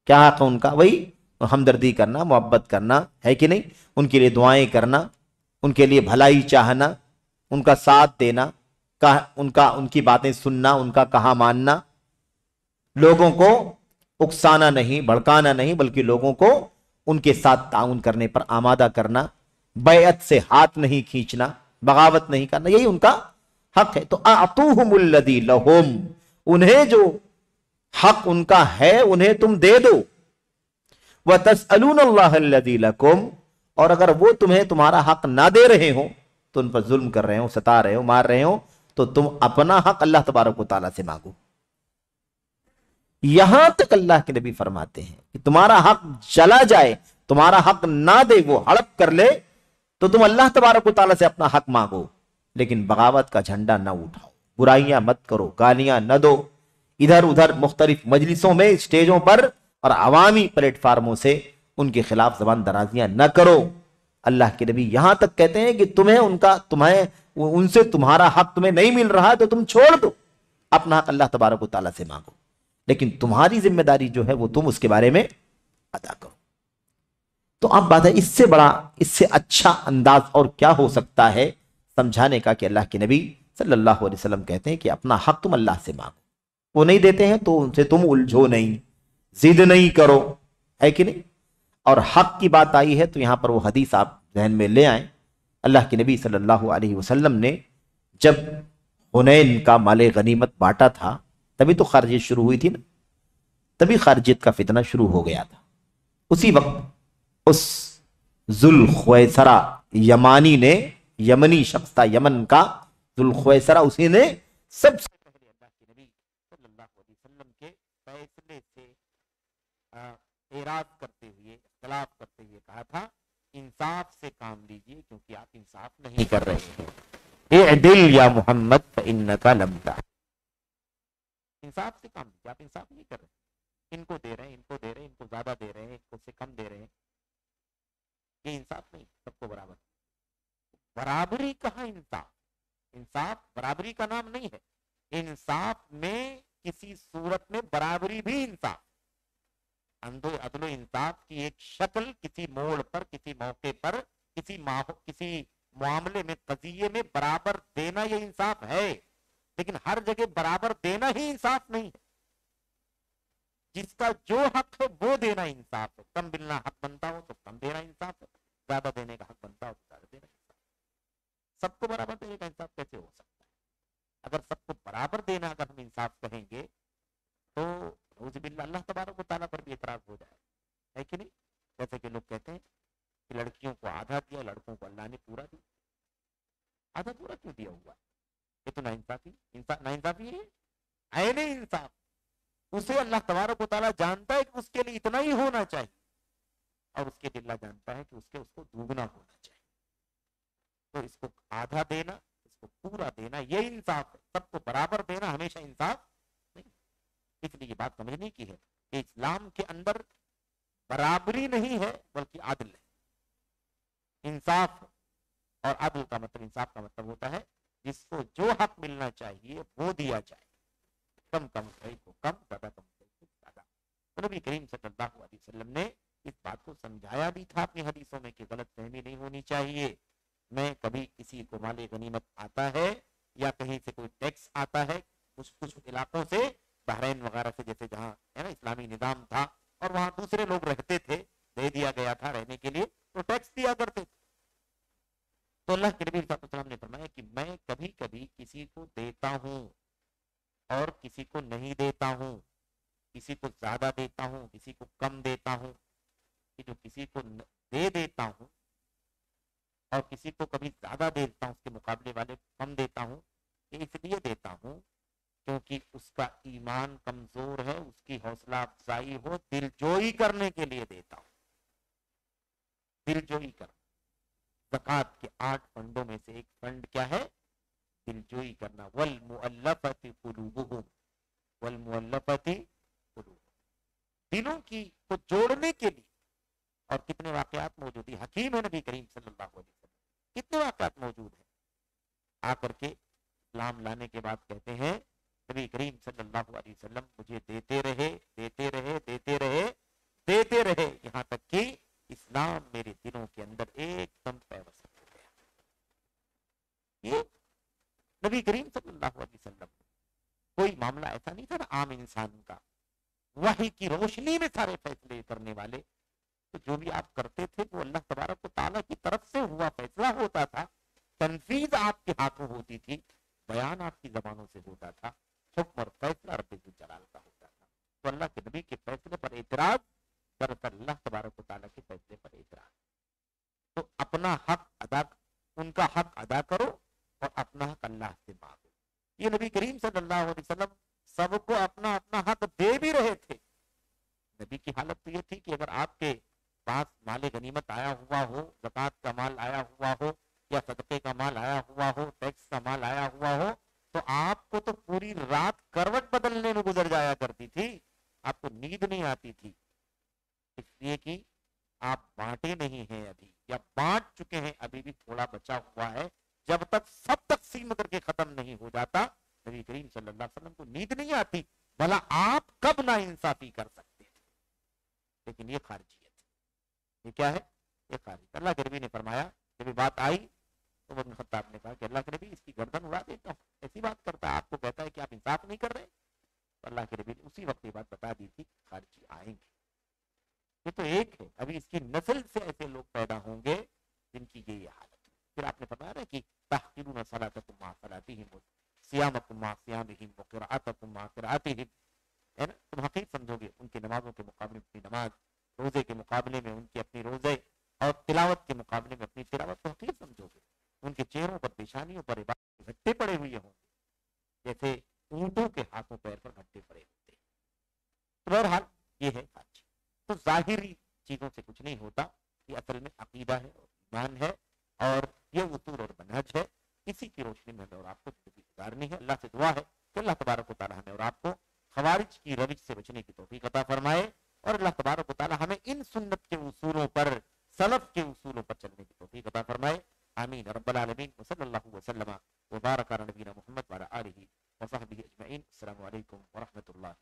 کیا حق ہے ان کا؟ وہی ہمدردی کرنا، محبت کرنا، ہے کہ نہیں؟ ان کے لیے دعائیں کرنا، ان کے لیے بھلائی چاہنا، ان کا ساتھ دینا، ان کی باتیں سننا، ان کا کہا ماننا، لوگوں کو اکسانا نہیں، بھڑکانا نہیں، بلکہ لوگوں کو ان کے ساتھ تعاون کرنے پر آمادہ کرنا، بیعت سے ہاتھ نہیں کھینچنا، بغاوت نہیں کرنا، یہی ان کا حق ہے۔ تو اعطوہم الذی لہم، انہیں جو حق ان کا ہے انہیں تم دے دو۔ وَتَسْأَلُونَ اللَّهَ الَّذِي لَكُمْ، اور اگر وہ تمہیں تمہارا حق نہ دے رہے ہوں، تو ان پر ظلم کر رہے ہوں، ستا رہے ہوں، مار رہے ہوں، تو تم اپنا حق اللہ تبارک و تعالیٰ سے مانگو۔ یہاں تک اللہ کے نبی فرماتے ہیں کہ تمہارا حق چلا جائے، تمہارا حق نہ دے، وہ ہڑپ کر لے، تو تم اللہ تبارک و تعالیٰ سے اپنا حق مانگو، لیکن بغاوت کا جھنڈا نہ اٹھاؤ، برائیاں مت کرو، گالیاں نہ دو، ادھر ادھر مختلف مجلسوں میں، اسٹیجوں پر اور عوامی پلیٹ فارموں سے ان کے خلاف زبان درازیاں نہ کرو۔ اللہ کے نبی یہاں تک کہتے ہیں کہ ان سے تمہارا حق تمہیں نہیں مل رہا تو تم چھوڑ دو، اپنا حق اللہ تبارک و تعالیٰ سے مانگو، لیکن تمہاری ذمہ داری جو ہے وہ تم اس کے بارے میں ادا کرو۔ تو اب بات ہے، اس سے بڑا، اس سے اچھا انداز اور کیا ہو سکتا ہے سمجھانے کا کہ اللہ کے نبی صلی اللہ علیہ وسلم کہتے ہیں کہ اپنا حق تم اللہ سے مانگو، وہ نہیں دیتے ہیں تو ان سے تم الجھو نہیں، ضد نہیں کرو، ہے کہ نہیں؟ اور حق کی بات آئی ہے تو یہاں پر وہ حدیث آپ ذہن میں لے آئیں، اللہ کے نبی صلی اللہ علیہ وسلم نے جب حنین کا مال غنیمت بانٹا تھا تبھی تو خارجیت شروع ہوئی تھی نا، تبھی خارجیت کا فتنہ شروع ہو گیا تھا۔ اسی وقت اس ذوالخویسرہ یمانی نے، یمنی شخص تھا یمن کا ذوالخویسرہ، اسی نے سب سے پہلے اللہ کے نبی صلی اللہ علیہ وسلم کے فیصلے سے اعراض کرتے ہوئے، اختلاف کرتے ہوئے کہا تھا انصاف سے کام لیجئے کیونکہ آپ انصاف نہیں کر رہے ہیں، اعدل یا محمد فإنک لم تعدل، انصاف سے کام لیجئے، آپ انصاف نہیں کر رہے، ان کو دے رہے ہیں، ان کو دے رہے ہیں، ان کو زیادہ دے رہے ہیں، ان کو سے کم دے رہے ہیں، یہ انصاف نہیں، سب کو برابر۔ برابری کہاں انصاف؟ انصاف برابری کا نام نہیں ہے، انصاف میں کسی صورت میں برابری بھی انصاف، عدل و انصاف کی ایک شکل کسی موڑ پر، کسی موقع پر، کسی معاملے میں، قضیے میں برابر دینا یہ انصاف ہے، لیکن ہر جگہ برابر دینا ہی انصاف نہیں ہے۔ جس کا جو حق ہے وہ دینا انصاف ہے. کم ملنا حق بنتا ہو تو کم دینا انصاف ہے, زیادہ دینے کا حق بنتا ہو تو زیادہ دینا انصاف ہے. سب کو برابر دینے کا انصاف کیسے ہو سکتا ہے؟ اگر سب کو برابر دینا اگر ہم انصاف کہیں گے تو نعوذ باللہ اللہ تبارک و تعالیٰ پر بھی اعتراض ہو جائے, ہے کہ نہیں؟ جیسے کہ لوگ کہتے ہیں کہ لڑکیوں کو آدھا دیا, لڑکوں کو اللہ نے پورا دیا. آدھا پورا کیوں دیا ہوا؟ یہ تو ناانصافی ہے, عین انصاف. اسے اللہ تبارک و تعالیٰ جانتا ہے کہ اس کے لیے اتنا ہی ہونا چاہیے, اور اس کے لیے اللہ جانتا ہے کہ اس کو دوگنا ہونا چاہیے. تو اس کو آدھا دینا, اس کو پورا دینا, یہ انصاف ہے. سب کو برابر دینا ہمیشہ انصاف نہیں. اس لیے یہ بات سمجھنے کی ہے کہ اسلام کے اندر برابری نہیں ہے بلکہ عدل ہے. انصاف اور عدل کا مطلب, انصاف کا مطلب ہوتا ہے جس کو جو حق ملنا چاہیے وہ دیا جائے, کم مستحق کو کم, زیادہ کم مستحق کو زیادہ. نبی کریم صلی اللہ علیہ وسلم نے اس بات کو سمجھایا بھی تھا اپنی حدیثوں میں کہ غلط فہمی نہیں ہونی چاہیے. میں کبھی کسی کو مال غنیمت آتا ہے یا کہیں سے کوئی ٹیکس آتا ہے, کچھ علاقوں سے, بحرین وغیرہ سے, جیسے جہاں ہے نا اسلامی نظام تھا اور وہاں دوسرے لوگ رہتے تھے, دے دیا گیا تھا رہنے کے لیے, تو ٹیکس دیا کرتے تھے. تو اللہ کے نبی صلی اللہ علیہ وسلم نے فرمایا کہ میں کبھی کبھی کسی کو دیتا ہوں اور کسی کو نہیں دیتا ہوں, کسی کو زیادہ دیتا ہوں, کسی کو کم دیتا ہوں. کہ جو کسی کو دے دیتا ہوں اور کسی کو کبھی زیادہ دیتا ہوں, اس کے مقابلے والے کم دیتا ہوں, یہ اس لیے دیتا ہوں کیونکہ اس کا ایمان کمزور ہے, اس کی حوصلہ افزائی ہو, دل جوئی کرنے کے لیے دیتا ہوں. دل جوئی کرنا. زکات کے 8 فنڈوں میں سے ایک فنڈ کیا ہے؟ دل جوئی کرنا. والمؤلفۃ قلوبہم, والمؤلفۃ قلوبہم, دلوں کی کو جوڑنے کے لیے. اور کتنے واقعات موجود ہیں, حکیم ہے نبی کریم صلی اللہ علیہ وسلم, کتنے واقعات موجود ہیں. آ کر کے اسلام لانے کے بعد کہتے ہیں نبی کریم صلی اللہ علیہ وسلم مجھے دیتے رہے, دیتے رہے, دیتے رہے, دیتے رہے, یہاں تک کہ اسلام میرے دلوں کے اندر ایک دم پیوست ہو گیا. یہ نبی کریم صلی اللہ علیہ وسلم, کوئی معاملہ ایسا نہیں تھا نا عام انسان کا, وحی کی روشنی میں سارے فیصلے کرنے والے. تو جو بھی آپ کرتے تھے وہ اللہ تبارک و تعالیٰ کی طرف سے ہوا فیصلہ ہوتا تھا, تنفیذ آپ کے ہاتھوں ہوتی تھی, بیان آپ کی زبانوں سے ہوتا تھا, حکم اور فیصلہ رب الجلال کا ہوتا تھا. تو اللہ کے نبی کے فیصلے پر اعتراض, دراصل اللہ تبارک و تعالیٰ کے فیصلے پر اعتراض. تو اپنا حق ادا, ان کا حق ادا کرو اور اپنا حق اللہ سے مانگو. یہ نبی کریم صلی اللہ علیہ وسلم سب کو اپنا اپنا حق دے بھی رہے تھے. نبی کی حالت تو یہ تھی کہ اگر آپ کے پاس مال غنیمت آیا ہوا ہو, زکات کا مال آیا ہوا ہو, یا صدقے کا مال آیا ہوا ہو, ٹیکس کا مال آیا ہوا ہو, تو آپ کو تو پوری رات کروٹ بدلنے میں گزر جایا کرتی تھی, آپ کو نیند نہیں آتی تھی. اس لیے کہ آپ بانٹے نہیں ہیں ابھی, یا بانٹ چکے ہیں, ابھی بھی تھوڑا بچا ہوا ہے. جب تک سب تقسیم کر کے ختم نہیں ہو جاتا نبی کریم صلی اللہ علیہ وسلم کو نیند نہیں آتی. بھلا آپ کب نا انصافی کر سکتے تھے؟ لیکن یہ خارجیت, یہ کیا ہے؟ یہ خارج. اللہ کے نبی نے فرمایا, جب یہ بات آئی تو ابن خطاب نے کہا کہ اللہ کے نبی اس کی گردن اڑا دیتا ہوں, ایسی بات کرتا ہے, آپ کو کہتا ہے کہ آپ انصاف نہیں کر رہے. تو اللہ کے نبی نے اسی وقت یہ بات بتا دی تھی, خارجی آئیں گے. یہ تو ایک ہے, ابھی اس کی نسل سے ایسے لوگ پیدا ہوں گے جن کی یہ حالت ہے. پھر آپ نے فرمایا نا کہ تحقیرون صلاتکم مع صلاتہم, صیامکم مع صیامہم, وقراءتکم مع قراءتہم, ہے نا. تم حقیق سمجھو گے ان کی نمازوں کے مقابلے میں اپنی نماز, روزے کے مقابلے میں ان کی اپنی روزے, اور تلاوت کے مقابلے میں اپنی تلاوت کو حقیق سمجھو گے. ان کے چہروں پر, پیشانیوں پر عبادت کے گھٹے پڑے ہوئے ہوں گے جیسے اونٹوں کے ہاتھوں پیر پر گھٹے پڑے ہوتے. تو بہرحال یہ ہے خارجی. تو ظاہری چیزوں سے کچھ نہیں ہوتا, یہ اصل میں عقیدہ ہے اور ایمان ہے, اور یہ اصول اور منہج ہے. اسی کی روشنی میں ہمیں اور آپ کو زندگی گزارنی ہے. اللہ سے دعا ہے کہ اللہ تبارک و تعالیٰ ہمیں اور آپ کو خوارج کی روش سے بچنے کی توفیق عطا فرمائے, اور اللہ تبارک و تعالیٰ ہمیں ان سنت کے اصولوں پر, سلف کے اصولوں پر چلنے کی توفیق عطا فرمائے. آمین رب العالمین. وصلی اللہ وسلم وبارک علی نبینا محمد وعلی آلہ وصحبہ اجمعین. السلام علیکم ورحمۃ اللہ.